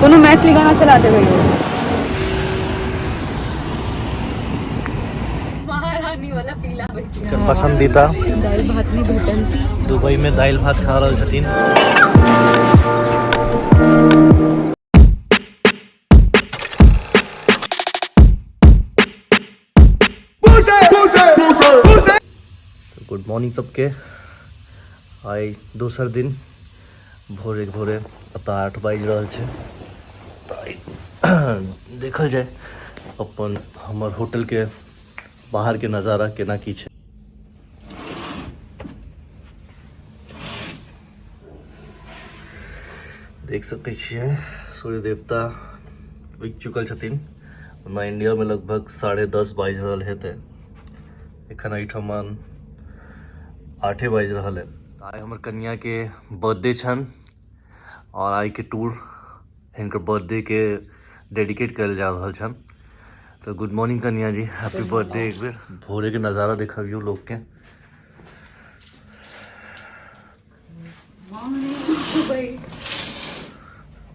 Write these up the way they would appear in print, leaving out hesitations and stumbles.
कोनो मैथिली गाना चला दे भैया। महारानी वाला फील आवे छै। पसंदीदा दाल भात नहीं भेटल। दुबई में दाल भात खा रहल छथिन। गुड मॉर्निंग सबके। आइ दोसर दिन भोरे भोरे पता 8 बाजि रहल छै। तऽ देखल जाए अपन हमर होटल के बाहर के नज़ारा केना की छै। देख सकै छियै सूर्य देवता उगि चुकल छथिन। ओना इंडिया में लगभग 10:30 बाजि रहल हेतै। एखन एहिठमन 8 बाजि रहल है। आइ हमर कन्या के बर्थडे छन और आइ के टूर हिनकर बर्थडे के डेडिकेट करल जा रहल छन। तो गुड मॉर्निंग कन्या जी, हैप्पी बर्थडे। एक बेर भोरे के नज़ारा देखबियो लोग के।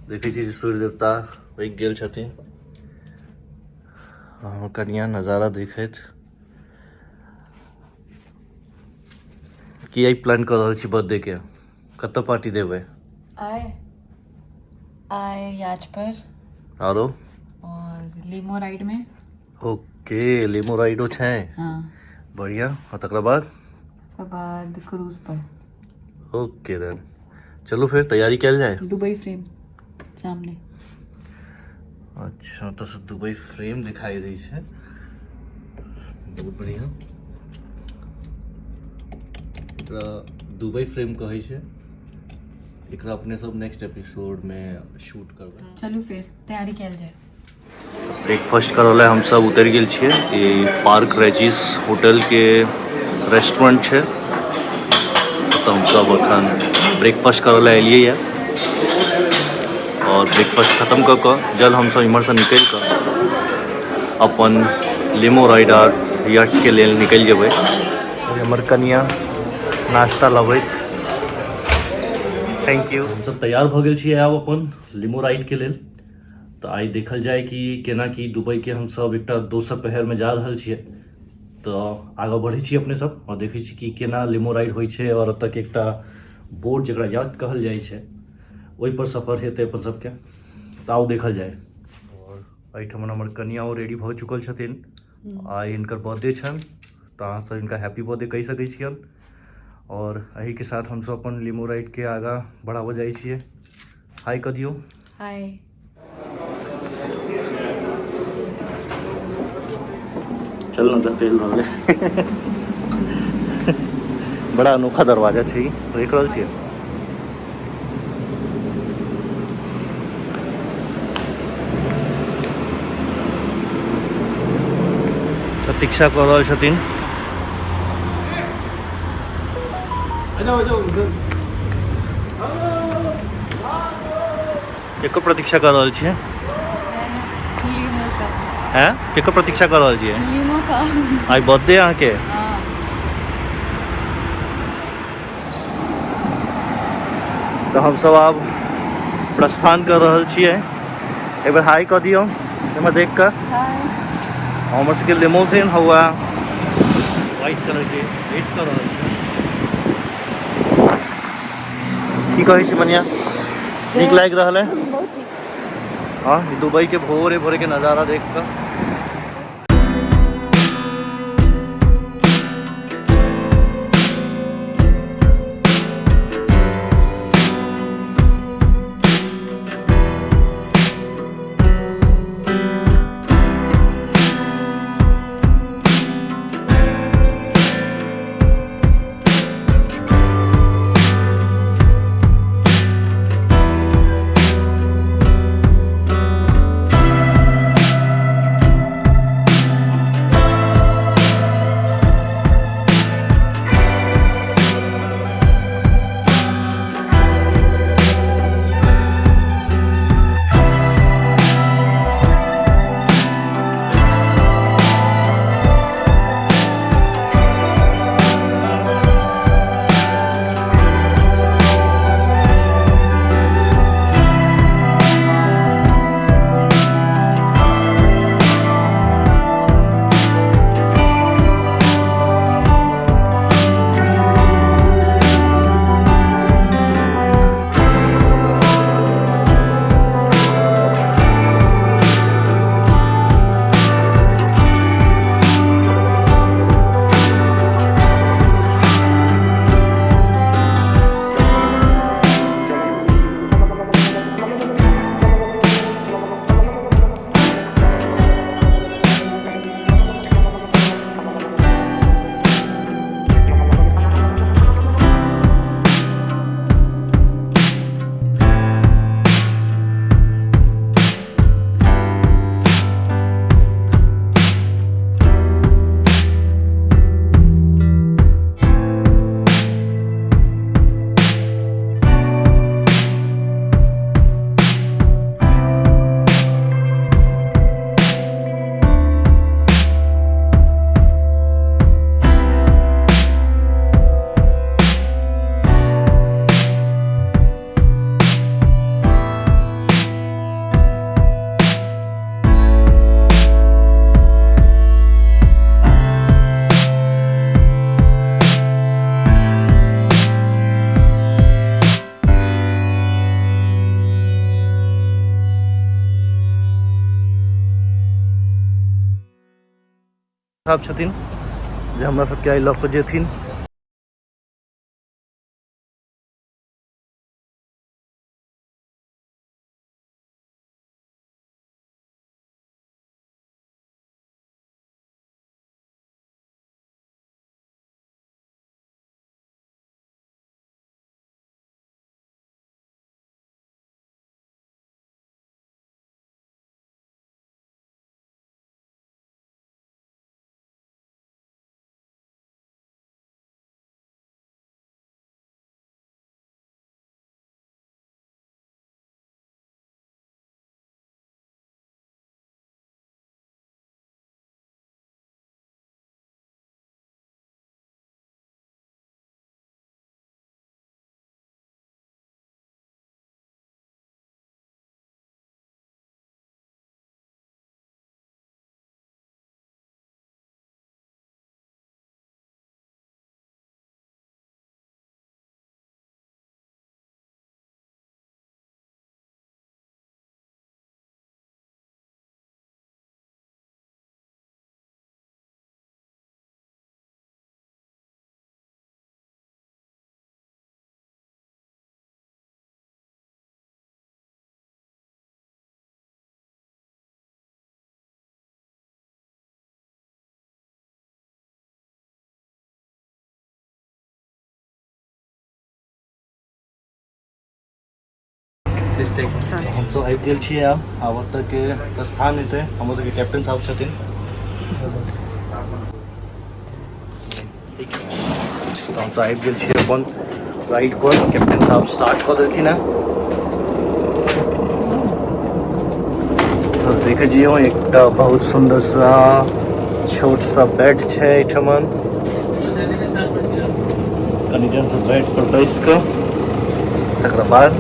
देखै छी सूर्य देवता उगि गेल छथिन। हमर कन्या नज़ारा देखैत की आई प्लान कर रहल छी बर्थडे के, कतऽ पार्टी देबै? आए याच पर आरो और लीमो राइड में। ओके, लिमो राइडो छै। हाँ, बढ़िया। और तकरा बाद क्रूज पर। ओके देन चलो फिर तैयारी कल जाए। दुबई फ्रेम सामने। अच्छा तो दुबई फ्रेम दिखाई दै छै। बहुत बढ़िया। एकरा दुबई फ्रेम कहै छै। एकरा अपने सब नेक्स्ट एपिसोड में शूट करबै। चलू फिर तैयारी कल जाए। ब्रेकफास्ट करऽ लए हम सब उतर गेल छियै। ई पार्क रेजिस होटल के रेस्टोरेंट छै। तो हम सब अखन ब्रेकफास्ट करऽ लए एलियै है और ब्रेकफास्ट खत्म कऽ कऽ जल हम सब इम्हर से निकलि कऽ अपन लिमो राइड आर याच के लेल निकलि जेबै। हमर कनिया नाश्ता लबैत। Thank you. हम सब तैयार भऽ गेल छियै आब अपन लिमो राइड के लेल। तो आई देखल जाए कि केना कि दुबई के हम सब एकटा दोसर पहर में जा रहल छियै। तो आगे बढ़ै छी अपने सब और देखै छी कि केना लिमो राइड होइ छै और ओतऽ के एकटा बोर्ड जकरा याच कहल जाइ छै ओहि पर सफर हेतै अपन सबके। तो आउ देखल जाए। और एहिठमन हमर कनिया रेडी भऽ चुकल छथिन। आइ हिनकर बर्थडे छनि तो अहाँ सब हिनका हैप्पी बर्थडे कहि सकै छियनि। और एही के साथ हम सब अपन लिमो राइड के आगा बढ़ाबऽ जाइ छियै। हाय कह दियौ। हाय। चल ना फेल रहले। बड़ा अनोखा दरवाजा छै ई, देख रहल छियै। प्रतीक्षा कर रहल छथिन। केकर प्रतीक्षा कर रहल छियै? लीमो का। हैं केकर प्रतीक्षा कर रहल छियै? लीमो का। आई बर्थडे अहाँ के। हाँ। तो हम सब आब प्रस्थान कर रहल छियै। एक बार हाय कह दियौ एमे देख कऽ। हाय। हमर सबके लिमोजिन हुआ व्हाइट कलर के वेट कर रहल छै। की कहै छी मनिया, नीक लागि रहल है? बहुत नीक। हाँ, दुबई के भोरे भोरे के नज़ारा देख कर साहब छथिन जे हमरा सबके आई लऽ कऽ जेथिन। हमसब आबि गेल छियै आब ओतऽ के प्रस्थान हेतै। हमर सबके कैप्टन साहब छथिन। तऽ हमसब आबि गेल छियै अपन राइड पर। कैप्टन साहब स्टार्ट कऽ देलखिन हेँ। तऽ देखै छियै एकटा बहुत सुन्दर सा छोट सा बेड छै एहिठमन। कनि देर से बेड पर बैस कऽ तकर बाद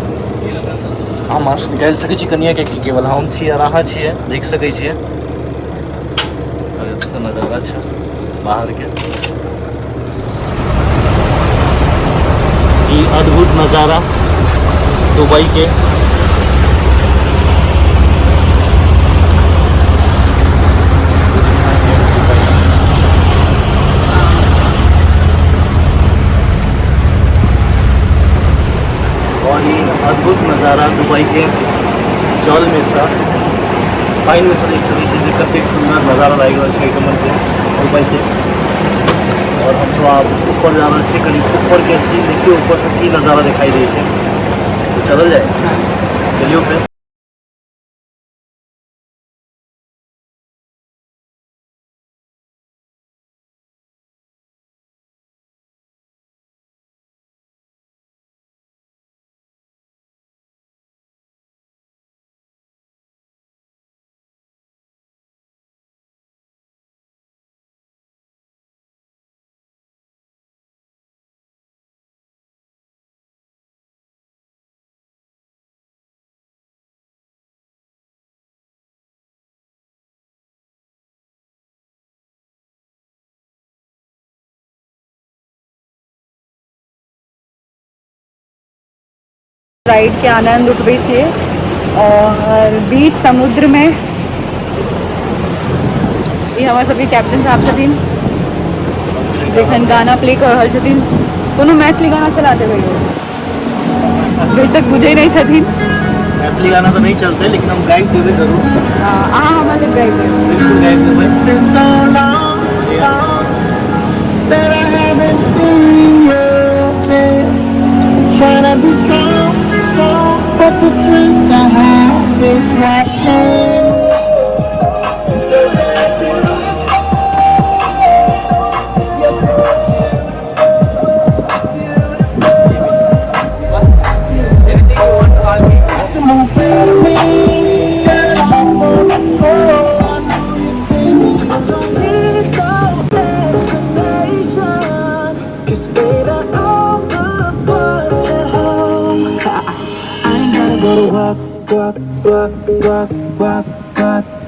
हम मास्क निकालि सकै छी कनिया के, केवल हम छी और अहाँ छियै, देख सकै छियै। अच्छा नजारा छै बाहर के, ई अद्भुत नजारा दुबई के। और ये अद्भुत नज़ारा दुबई के जल में सा पानी में सा देख सकै छी जे कतेक सुंदर नज़ारा लागि रहल छै एहिठमन के दुबई के। और हम सब आब ऊपर जा रहल छी, कनी ऊपर के सीन देखियो, ऊपर से की नज़ारा दिखाई दै छै। तो चलल जाए, चलियो फिर। राइड के आनंद उठबै छियै और बीच समुद्र में ये हमारे सबके कैप्टन साहब छथिन जखन गाना प्ले कर रहल छथिन। कोनो मैथिली गाना चला देबै, बेशक बुझै नहीं छथिन। मैथिली गाना तो नहीं चलते, लेकिन हम गाइड देवे जरूर। अहाँ हमारे गाइड देबै, बिल्कुल गाइड देबै। But the strength I have is not shame.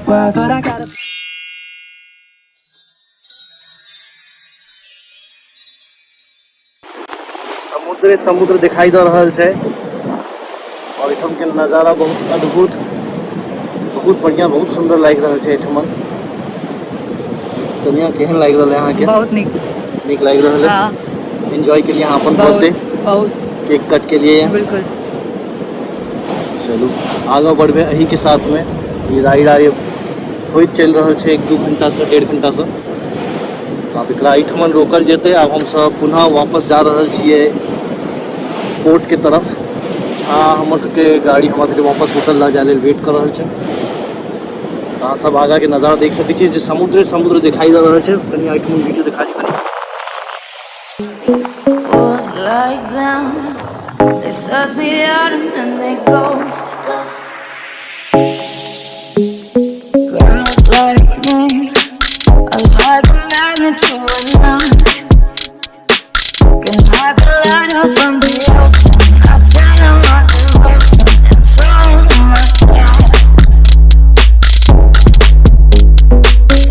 But I gotta समुद्र दिखाई दे रहल छै और एठम के नजारा बहुत अद्भुत, बहुत बढ़िया, बहुत सुंदर लागि रहल छै एठमन। कनिया केहन लागि रहल है अहाँ के? बहुत निक। नीक लागि रहल है। हाँ एंजॉय के लिए यहाँ अपन बहुत बर्थडे बहुत केक कट के लिए। बिल्कुल। चलू आगे बढ़बे अही के साथ में। ये राइड आगे होइत चल रहा है 1-2 घंटा से 1.5 घंटा से। अब एकरा एहिठमन रोकल जेतै। अब हम सब पुनः वापस जा रहल छियै पोर्ट के तरफ। हाँ हमर सबके गाड़ी हमरा सबके वापस होटल ला जाय लेल वेट कर रहल छै। अहाँ सब आगा के नजारा देख सकै छियै जे समुद्र दिखाई दे रहल छै। कनी एहिठमन वीडियो दिखा दी कनी। Fools like them, they suss me out and then they ghost. Girls like me, I like a magnet to a nun. Can like a lighter from the ocean. I send them my devotion and so my God.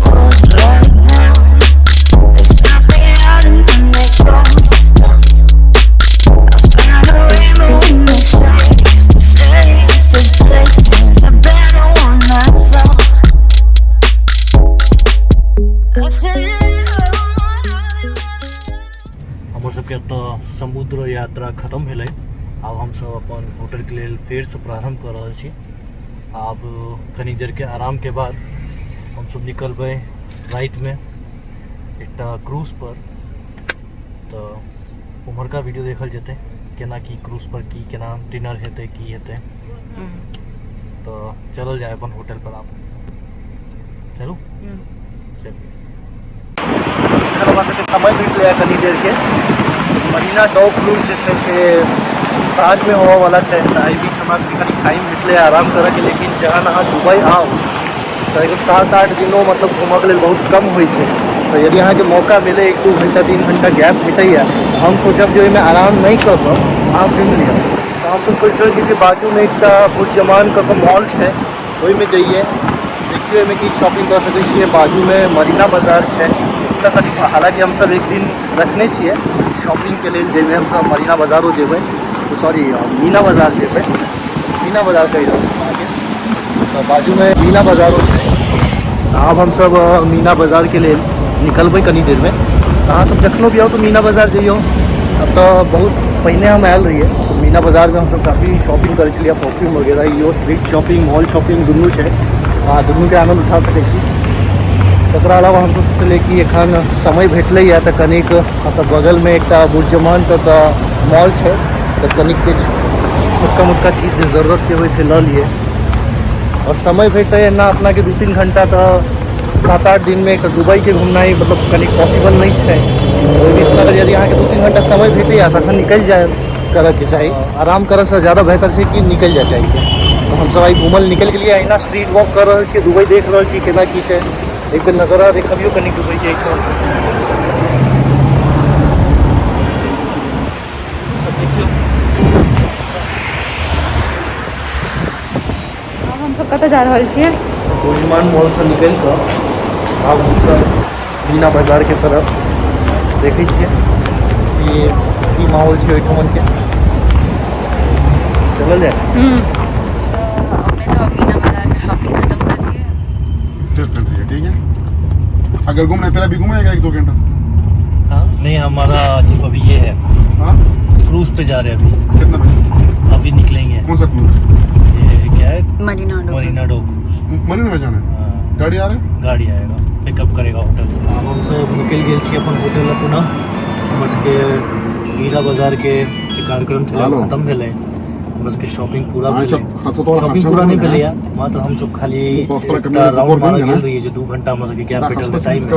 Fools like them, they suss me out and then they ghost. I found a rainbow in the shade. The strangest of places, a better one I saw. I said, हमर सबके तो समुद्र यात्रा खत्म भेलै। अब हम सब अपन होटल के लेल फेर से प्रारंभ कर रहल छी। अब कनी देर के आराम के बाद हम सब निकलबै रात में एकटा क्रूज पर। तो उम्हरका वीडियो देखल जेतै केना की क्रूज पर की केना डिनर हेतै की हेतै। तो चलल जाए अपन होटल पर। आप चलू चलिए। हमरा सबके समय बीत गया कनी देर के। मरीना डॉक क्रूज जे छै से साँझ में होवे वाला छै। तो एहि बीच हमरा सबके कनी टाइम मिलले आराम करे के। लेकिन जहन अहाँ दुबई आओ तो एगो 7-8 दिनों मतलब घूमऽ के लेल बहुत कम होइ छै। तो यदि अहाँ के मौका मिले 1-2 घंटा 3 घंटा गैप मिलैया हम सोचब जे ओहिमे आराम नहीं कर कऽ अहाँ घूमि लिअ। तो हम सब सोच रहल छी जे बाजू में एकटा बुर्जमान कऽ मॉल छै ओहिमे जइए देखिए ओहिमे की शॉपिंग कर सकै छियै। बाजू में मरीना बाजार छै। हालांकि हम सब एक दिन रखने छियै शॉपिंग के लेल जेबै हम सब मरीना बाजारो जेबै। सॉरी मीना बाजार जेबै। मीना बाजार कहि रहल छी अहाँके। तो बाजू में मीना बाजारो छै। अब हम सब मीना बाजार के लेल निकलबै कनी देर में। अहाँ सब जखनो भी आओ तो मीना बाजार जइयो। अब तो बहुत पहिने हम आयल रहिए तो मीना बाजार में हम सब काफ़ी शॉपिंग करे छलिए। परफ्यूम वगैरह यो स्ट्रीट शॉपिंग मॉल शॉपिंग दुनू छै। दुनू के आनंद उठा सकै छी। तकरा अलावा हम तो सोचलिए कि एखन समय भेटलैया तो कनिक मतलब बगल में एक बुर्जमान तो मॉल छै। तो कनिक किछु छोटका मोटका चीज जे जरूरत के वैसे लऽ लिए। और समय भेटै ना अपना के 2-3 घंटा तो 7-8 दिन में एक दुबई के घूमना ही मतलब कनिक पॉसिबल नहीं है। ओहि बीच में अगर यदि अहाँ के 2-3 घंटा समय भेटैया तखन निकल जाए करे के चाही। आराम करे से ज़्यादा बेहतर है कि निकल जाए चाहिए। तो हम सब आई घूमल निकल गेलिए। अहिना स्ट्रीट वॉक कर रहल छी दुबई देख रहल छी केना की छै। एक बेर नजारा देखबियो कनी दुबई के सब देखियो। अब हम सब कतऽ जा रहल छियै? बुर्जमान मॉल से निकल कऽ अब हम सब मीना बाजार के तरफ देखै छियै कि की माहौल छै ओहिठमन के। चलल जाए। हमने सब मीना बाजार के शॉपिंग खत्म कर लिए। सेफ कंट्री है ठीक है। अगर घूमना है फिर अभी घूमेगा 1-2 घंटा। हाँ नहीं हमारा अभी ये है हाँ क्रूज पे जा रहे हैं अभी। कितना बजे? अभी निकलेंगे। कौन सा क्रूज? ये क्या है मरीना मरीना डॉक क्रूज। मरीना में जाना है। हाँ, गाड़ी आ रहा है? गाड़ी आएगा पिकअप करेगा होटल से। अब हम सब निकल गेल छी अपन होटल ला पुनः। हमर सबके मीना बाजार के जे कार्यक्रम छलै हेलो। खत्म भेलै। हमर सबके शॉपिंग पूरा हाँ, भेलै। अच्छा तो शॉपिंग पूरा नहीं भेलै मात्र हम सब खाली तो एकटा कम्युनिटी राउंड रिपोर्ट मारऽ देंगे गेल ना? रहिए जे 2 घंटा हमर सबके गैप भेटल बस टाइम इसका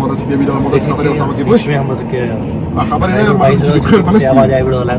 मोदा सी बेबी मोदा देखै खबर छियै होता कि बीच में हमर सबके खबर है राइडर बाइज रहल छै से आवाज आबि रहल है।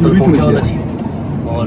से भी सुन और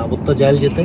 आब ओतऽ जायल जेतै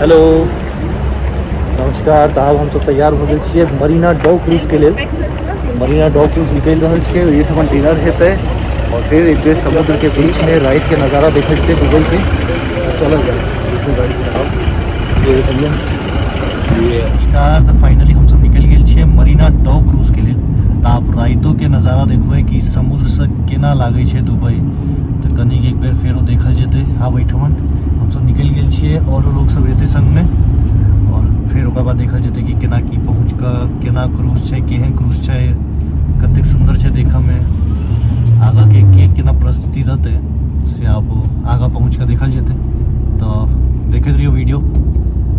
हेलो नमस्कार। तो अब हम सब तैयार हो गेल छियै मरीना डॉक क्रूज के लेल। मरीना डॉक क्रूज निकलि रहल छियै। एहिठमन डिनर हेतै और फिर एक बेर समुद्र के बीच में रात के नज़ारा देखै जेतै दुबई के। चलल जाए गाड़ी खराब ये देखिए ये नमस्कार। तो फाइनली हम सब निकल गेल छियै मरीना डॉक क्रूज के लेल। तो आप राइतो के नज़ारा देखबै कि समुद्र से केना लागै छै दुबई। तो कनिक एक बेर फेरो देखल जेतै। हाँ बैठमन हम सब निकल गेल छियै और लोग सब एतै संग में, और फिर ओकर बाद देखल जेतै कि केना की पहुँच कऽ केना क्रूज छै, केहन क्रूज छै, कतेक सुंदर छै देखऽ में। आगा के केना परिस्थिति रहतै से आब आगा पहुँच कऽ देखल जेतै। तो देखैत रहियो वीडियो,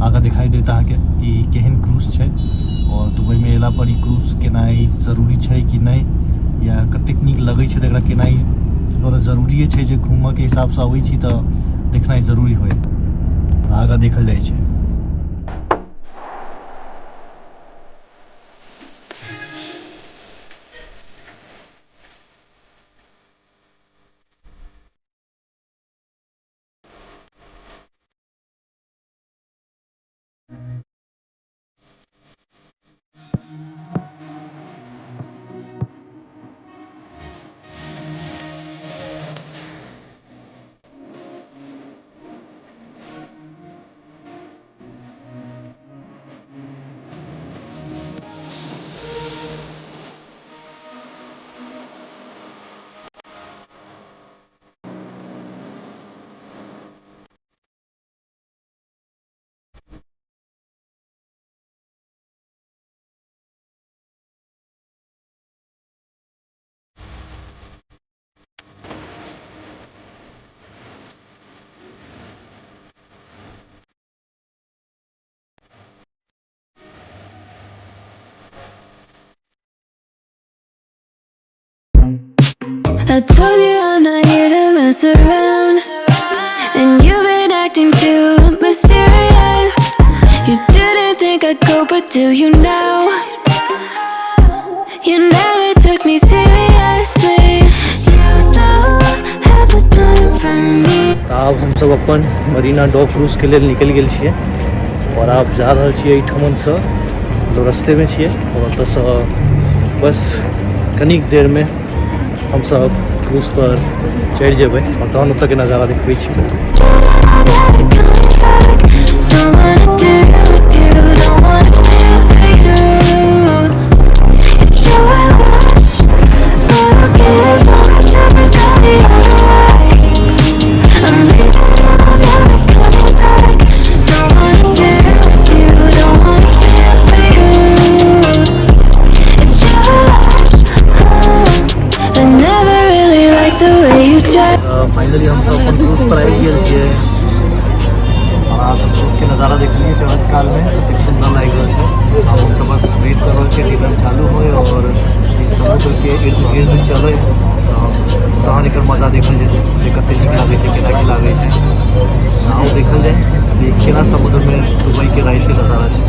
आगा दिखाई देता अहाँके कि केहन क्रूज छै और दुबई में एला पर ई क्रूज केनाइ जरूरी छै कि नहीं, या कतेक नीक लगै छै एकरा केनाइ थोड़ा जरूरी छै जे घूमऽ के हिसाब से अबै छी तऽ देखनाइ जरूरी होइ। आगा देखल जाइ छै। I told you I'm not here to mess around, and you've been acting too mysterious. You didn't think I'd go, but do you now? You never took me seriously. You don't have the time for me. अब हम सब अपन मरीना डॉ cruise के लिए निकल गेल छियै और आप जा रहल छियै एहिठमन से, तो रस्ते में छियै और ओतऽ से बस कनिक देर में हम सब क्रूज पर चढ़ जेबै और तहन ओतऽ के नज़ारा देखबै छी। Don't wanna do with you, don't wanna feel for you. It's your loss, but I'll get lost every time you're away. I'm leaving, I'm never coming back. Don't wanna do with you, don't wanna feel for you. It's your loss, I never really liked the way you drive. Finally हम सब अपन cruise पर आबि गेल छियै और आप cruise के नज़ारा देखलिए चढ़त काल में कतेक सुंदर लागि रहल छै। अब हम सब बस वेट कर रहल छियै डिनर चालू होय और इस समुद्र के इर्द गिर्द चलै तहन एकर मजा देखल जेतै जे कतेक नीक लागै छै, केना की लागै छै। आओ देखल जाए जे केना समुद्र में दुबई के रात के नज़ारा छै।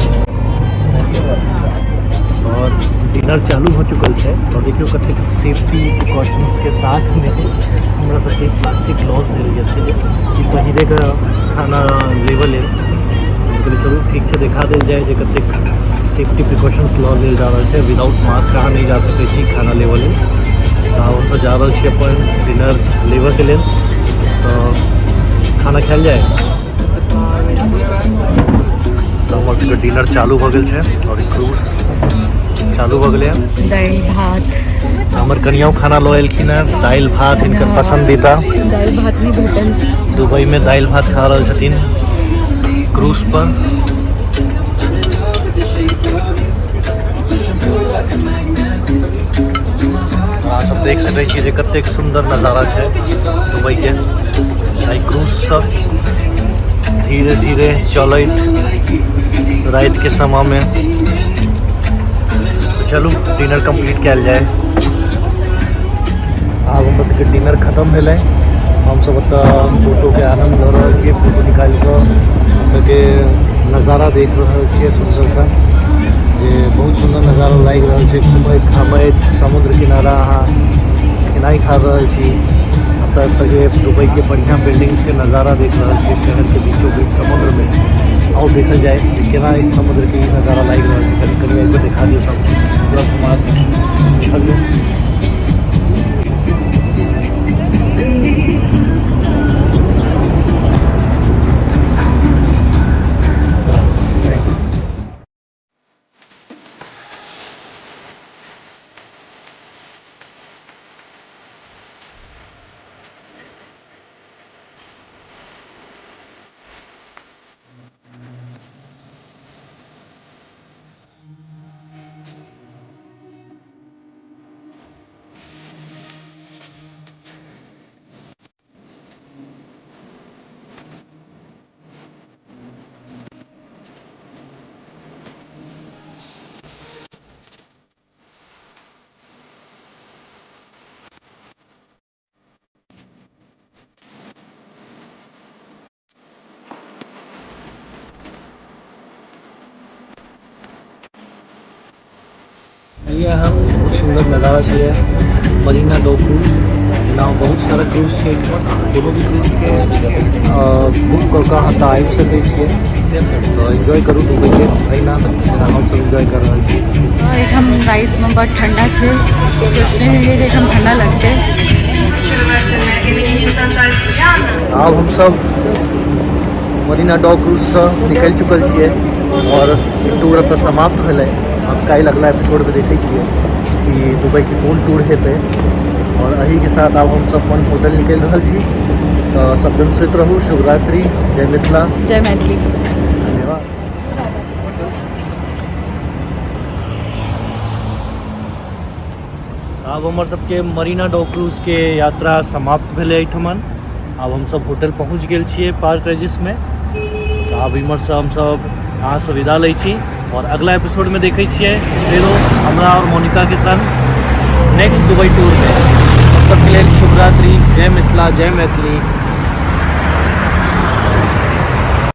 और डिनर चालू हो चुकल है और देखियो कतेक सेफ्टी प्रिकॉशंस के साथ में हमरा सबके प्लास्टिक ग्लव्स देल गेल छै कि पहिरे के खाना लेवल है। चलू ठीक छै, देखा देल जाए जे कतेक सेफ्टी प्रिकॉशंस लऽ लेल जा रहल छै। विदाउट मास्क अहाँ नहीं जा सकै छी खाना लेवल लेल। हम तो जा रहल छी अपन डिनर लेवल के लेल, तो खाना खायल जाए। तो हमर सबके डिनर चालू भऽ गेल छै और क्रूज चालू हो गए। दाल भात हमर कनियाँ खाना लो एलखिन है, दाल भात इनकर पसंदीदा। दाल भात नहीं भेटल। दुबई में दाल भात खा रहल छथिन क्रूज पर। अहाँ सब देख सकै छी जे कतेक सुंदर नज़ारा छै दुबई के। आई क्रूज सब धीरे धीरे चलैत रात के समय में। चलू डिनर कंप्लीट कयल जाए। आब हम सबके डिनर खत्म भेलै, हम सब ओतऽ फोटो के आनंद लऽ रहल छियै। फोटो निकालि कऽ ओतऽ के नज़ारा देख रहल छियै सुंदर सा, जे बहुत सुंदर नज़ारा लागि रहल छै। घूमैत घामैत समुद्र किनारा अहाँ खेनाइ खा रहल छी। ओतऽ के दुबई के बढ़िया बिल्डिंग्स के नज़ारा देख रहल छियै शहर के बीचों बीच समुद्र में। आओ देखल जाए कि केना इस समुद्र के नज़ारा लागि रहल छै। कनी कनी एक देखा दियौ सब पूरा घुमा चलू। ये हम बहुत सुंदर नज़ारा छे मरीना डो क्रूज नाव बहुत सारा क्रूज छे कोनो भी क्रूज के बुक कऽ कऽ अहाँ तऽ आबि सकै छियै तऽ एंजॉय करू दुबई के एहिना जेना हम सब एंजॉय कर रहल छी एकदम राइट में बहुत ठंडा छे सोचने रहिए जे एकदम ठंडा लगते आब हम सब मरीना डो क्रूज से निकलि चुकल छियै और टूर अपन समाप्त भेलै हम काल्हि अगला एपिसोड में देखै छियै कि दुबई के कोन टूर हेतै और एही के साथ अब हम सब अपन होटल निकलि रहल छी तो सब दिन सुत रहू शुभ रात्रि जय मिथिला जय मैथिली धन्यवाद अब हमर सबके मरीना डो क्रूज के यात्रा समाप्त भेलै एहिठमन अब हम सब होटल पहुँच गेल छियै पार्क रेजिस में तो अब इमहर से हम सब अहाँ से विदा लै छी और अगला एपिसोड में देखै छियै फेरो हमरा और मोनिका के संग नेक्स्ट दुबई टूर में तब तक के लेल शुभ रात्रि जय मिथिला जय मैथिली